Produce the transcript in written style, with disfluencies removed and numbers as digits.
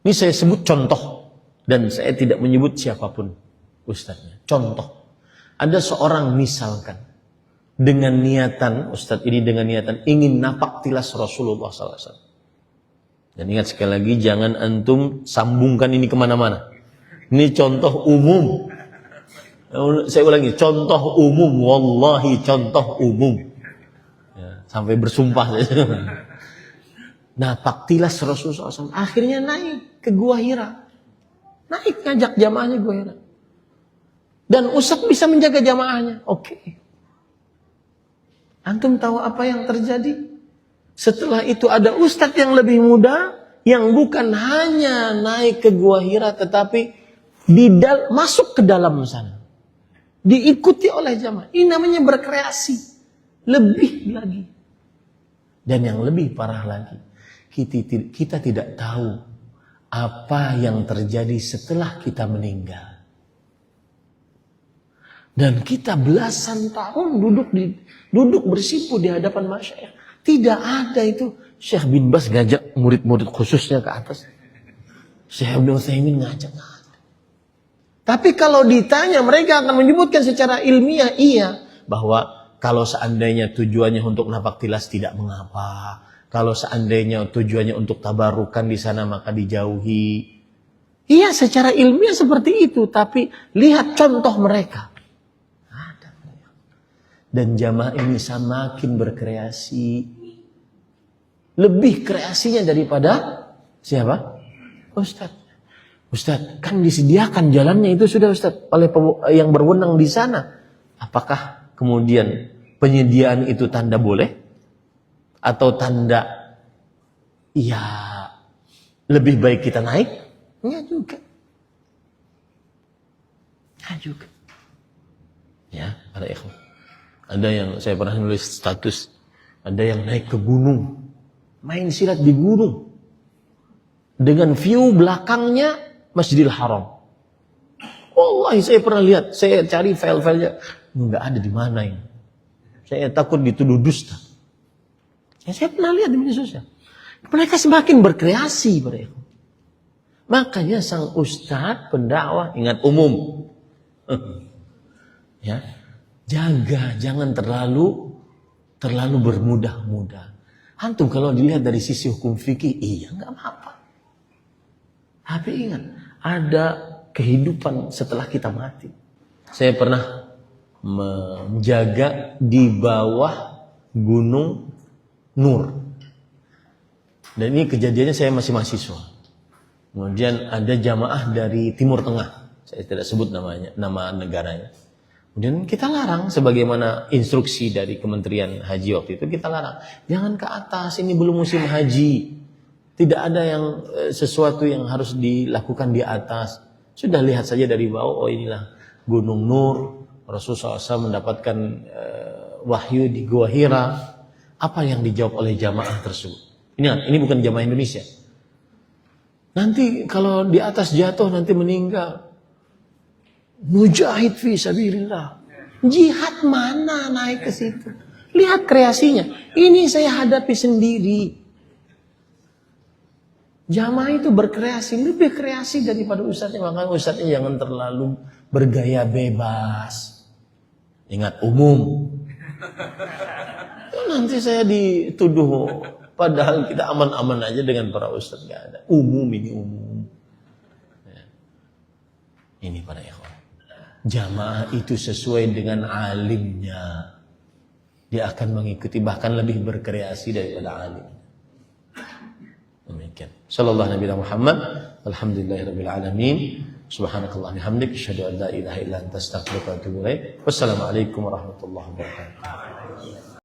Ini saya sebut contoh, dan saya tidak menyebut siapapun ustadznya. Contoh, ada seorang misalkan dengan niatan, ustadz ini dengan niatan ingin napak tilas Rasulullah SAW. Dan ingat sekali lagi, jangan antum sambungkan ini kemana-mana. Ini contoh umum. Saya ulangi, contoh umum, wallahi contoh umum. Ya, sampai bersumpah. Napak tilas Rasulullah SAW. Akhirnya naik ke Gua Hira. Naik ngajak jamaahnya Gua Hira. Dan ustadz bisa menjaga jamaahnya. Oke. Antum tahu apa yang terjadi? Setelah itu ada ustadz yang lebih muda, yang bukan hanya naik ke Gua Hira, tetapi masuk ke dalam sana. Diikuti oleh jamaah. Ini namanya berkreasi. Lebih lagi. Dan yang lebih parah lagi, kita tidak tahu apa yang terjadi setelah kita meninggal. Dan kita belasan tahun duduk bersimpu di hadapan masyayikh. Tidak ada itu. Syekh bin Bas ngajak murid-murid khususnya ke atas. Syekh Ibnu Utsaimin ngajak. Tapi kalau ditanya, mereka akan menyebutkan secara ilmiah, iya, bahwa kalau seandainya tujuannya untuk napak tilas tidak mengapa. Kalau seandainya tujuannya untuk tabarukan di sana maka dijauhi. Iya, secara ilmiah seperti itu, tapi lihat contoh mereka. Dan jamaah ini semakin berkreasi. Lebih kreasinya daripada siapa? Ustadz. Ustadz, kan disediakan jalannya itu sudah Ustadz oleh yang berwenang di sana. Apakah kemudian penyediaan itu tanda boleh? Atau tanda ya lebih baik kita naik? Enggak juga. Enggak juga. Ya, para ikhwan. Ada yang saya pernah nulis status, ada yang naik ke gunung, main silat di gunung, dengan view belakangnya Masjidil Haram. Wallahi saya pernah lihat, saya cari file-filenya, nggak ada di mana ini. Saya takut dituduh dusta. Ya, saya pernah lihat di media sosial. Mereka semakin berkreasi, mereka. Makanya sang ustadz pendakwah, ingat umum, ya. Jaga, jangan terlalu bermudah-mudah. Antum kalau dilihat dari sisi hukum fikih, iya nggak apa-apa. Tapi ingat, ada kehidupan setelah kita mati. Saya pernah menjaga di bawah Gunung Nur. Dan ini kejadiannya saya masih mahasiswa. Kemudian ada jamaah dari Timur Tengah. Saya tidak sebut nama negaranya. Kemudian kita larang, sebagaimana instruksi dari Kementerian Haji waktu itu, kita larang. Jangan ke atas, ini belum musim haji. Tidak ada yang sesuatu yang harus dilakukan di atas. Sudah lihat saja dari bawah, oh inilah Gunung Nur. Rasulullah SAW mendapatkan wahyu di Gua Hira. Apa yang dijawab oleh jamaah tersebut? Ini bukan jamaah Indonesia. Nanti kalau di atas jatuh, nanti meninggal. Mujahid fi sabilillah. Jihad mana naik ke situ? Lihat kreasinya. Ini saya hadapi sendiri. Jamaah itu berkreasi, lebih kreasi daripada ustadznya. Maka ustadznya jangan terlalu bergaya bebas. Ingat umum. Nanti saya dituduh, padahal kita aman-aman aja dengan para ustadz. Gak ada. Umum ini umum. Ini para ikhwan. Jamaah itu sesuai dengan alimnya. Dia akan mengikuti, bahkan lebih berkreasi daripada alim. Demikian. Sallallahu Nabi Muhammad. Alhamdulillahirabbil alamin. Subhanakallah bihamdik, asyhadu an la ilaha illa anta astaghfiruka wa atubu ilaik. Wassalamualaikum warahmatullahi wabarakatuh.